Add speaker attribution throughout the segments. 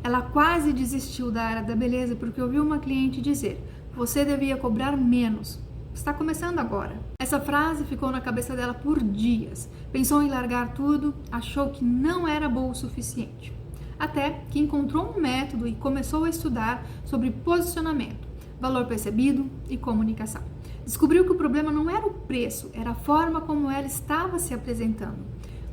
Speaker 1: Ela quase desistiu da área da beleza porque ouviu uma cliente dizer: "Você devia cobrar menos. Está começando agora." Essa frase ficou na cabeça dela por dias. Pensou em largar tudo, achou que não era boa o suficiente. Até que encontrou um método e começou a estudar sobre posicionamento, valor percebido e comunicação. Descobriu que o problema não era o preço, era a forma como ela estava se apresentando.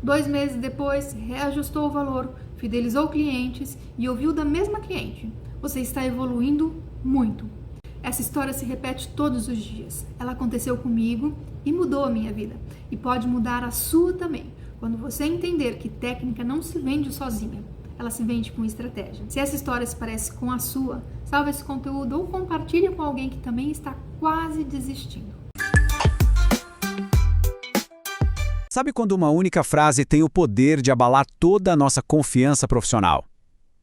Speaker 1: 2 meses depois, reajustou o valor, fidelizou clientes e ouviu da mesma cliente: "Você está evoluindo muito." Essa história se repete todos os dias. Ela aconteceu comigo e mudou a minha vida. E pode mudar a sua também, quando você entender que técnica não se vende sozinha. Ela se vende com estratégia. Se essa história se parece com a sua, salve esse conteúdo ou compartilhe com alguém que também está quase desistindo.
Speaker 2: Sabe quando uma única frase tem o poder de abalar toda a nossa confiança profissional?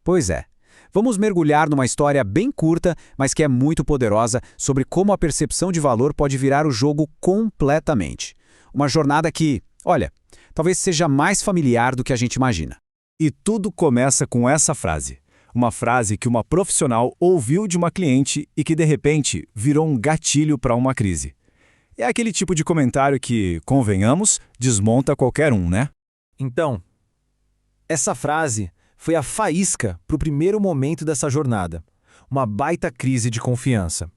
Speaker 2: Pois é. Vamos mergulhar numa história bem curta, mas que é muito poderosa, sobre como a percepção de valor pode virar o jogo completamente. Uma jornada que, olha, talvez seja mais familiar do que a gente imagina.
Speaker 3: E tudo começa com essa frase. Uma frase que uma profissional ouviu de uma cliente e que, de repente, virou um gatilho para uma crise. É aquele tipo de comentário que, convenhamos, desmonta qualquer um, né?
Speaker 4: Então, essa frase foi a faísca para o primeiro momento dessa jornada. Uma baita crise de confiança.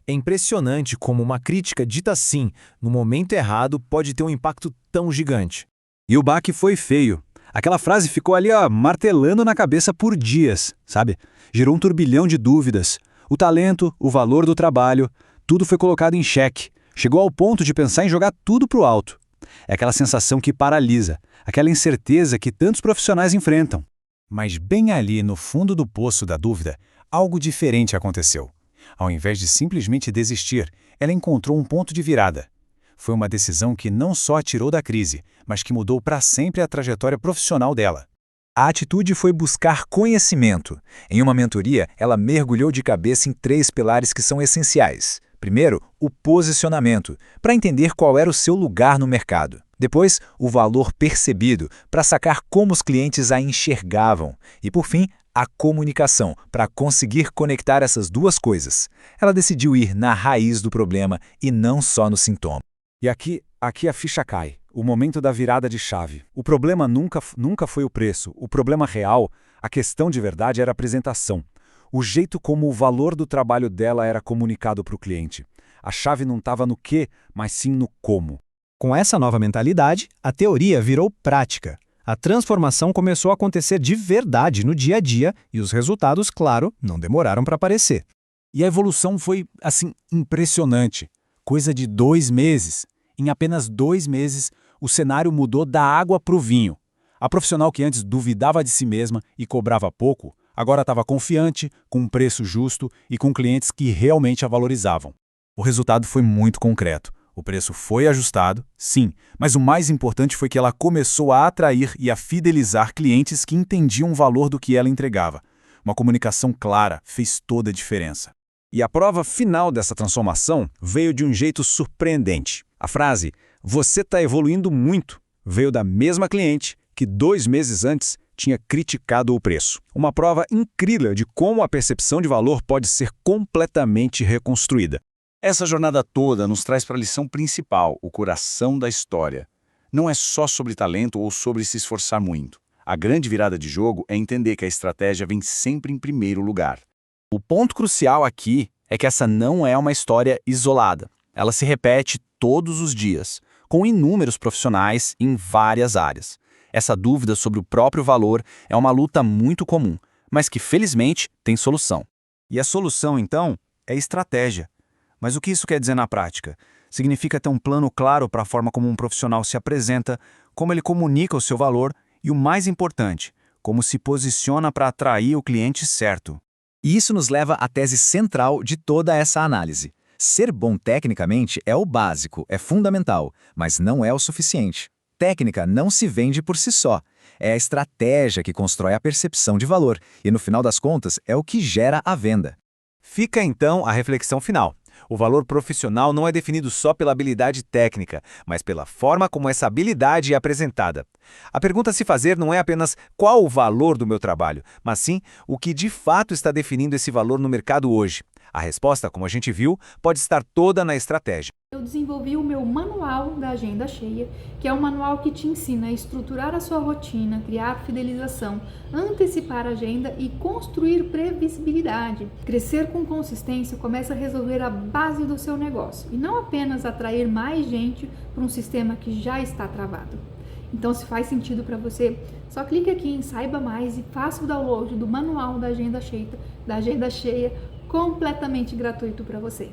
Speaker 4: É impressionante como uma crítica dita assim, no momento errado, pode ter um impacto tão gigante.
Speaker 2: E o baque foi feio. Aquela frase ficou ali, martelando na cabeça por dias, sabe? Gerou um turbilhão de dúvidas. O talento, o valor do trabalho, tudo foi colocado em xeque. Chegou ao ponto de pensar em jogar tudo pro alto. É aquela sensação que paralisa, aquela incerteza que tantos profissionais enfrentam.
Speaker 3: Mas bem ali no fundo do poço da dúvida, algo diferente aconteceu. Ao invés de simplesmente desistir, ela encontrou um ponto de virada. Foi uma decisão que não só a tirou da crise, mas que mudou para sempre a trajetória profissional dela. A atitude foi buscar conhecimento. Em uma mentoria, ela mergulhou de cabeça em 3 pilares que são essenciais. Primeiro, o posicionamento, para entender qual era o seu lugar no mercado. Depois, o valor percebido, para sacar como os clientes a enxergavam. E, por fim, a comunicação, para conseguir conectar essas duas coisas. Ela decidiu ir na raiz do problema e não só no sintoma. E aqui a ficha cai. O momento da virada de chave. O problema nunca foi o preço. O problema real, a questão de verdade era a apresentação. O jeito como o valor do trabalho dela era comunicado para o cliente. A chave não estava no quê, mas sim no como.
Speaker 5: Com essa nova mentalidade, a teoria virou prática. A transformação começou a acontecer de verdade no dia a dia e os resultados, claro, não demoraram para aparecer.
Speaker 3: E a evolução foi, impressionante. Coisa de 2 meses. Em apenas 2 meses, o cenário mudou da água para o vinho. A profissional que antes duvidava de si mesma e cobrava pouco, agora estava confiante, com um preço justo e com clientes que realmente a valorizavam. O resultado foi muito concreto. O preço foi ajustado, sim, mas o mais importante foi que ela começou a atrair e a fidelizar clientes que entendiam o valor do que ela entregava. Uma comunicação clara fez toda a diferença.
Speaker 2: E a prova final dessa transformação veio de um jeito surpreendente. A frase, "Você está evoluindo muito", veio da mesma cliente que 2 meses antes tinha criticado o preço. Uma prova incrível de como a percepção de valor pode ser completamente reconstruída.
Speaker 6: Essa jornada toda nos traz para a lição principal, o coração da história. Não é só sobre talento ou sobre se esforçar muito. A grande virada de jogo é entender que a estratégia vem sempre em primeiro lugar. O ponto crucial aqui é que essa não é uma história isolada. Ela se repete todos os dias, com inúmeros profissionais em várias áreas. Essa dúvida sobre o próprio valor é uma luta muito comum, mas que felizmente tem solução.
Speaker 3: E a solução, então, é estratégia. Mas o que isso quer dizer na prática? Significa ter um plano claro para a forma como um profissional se apresenta, como ele comunica o seu valor e, o mais importante, como se posiciona para atrair o cliente certo.
Speaker 5: E isso nos leva à tese central de toda essa análise. Ser bom tecnicamente é o básico, é fundamental, mas não é o suficiente. Técnica não se vende por si só. É a estratégia que constrói a percepção de valor e, no final das contas, é o que gera a venda.
Speaker 4: Fica então a reflexão final.
Speaker 2: O valor profissional não é definido só pela habilidade técnica, mas pela forma como essa habilidade é apresentada. A pergunta a se fazer não é apenas qual o valor do meu trabalho, mas sim o que de fato está definindo esse valor no mercado hoje. A resposta, como a gente viu, pode estar toda na estratégia.
Speaker 1: Eu desenvolvi o meu manual da agenda cheia, que é um manual que te ensina a estruturar a sua rotina, criar fidelização, antecipar a agenda e construir previsibilidade. Crescer com consistência começa a resolver a base do seu negócio e não apenas atrair mais gente para um sistema que já está travado. Então, se faz sentido para você, só clique aqui em Saiba Mais e faça o download do manual da agenda cheia completamente gratuito para você.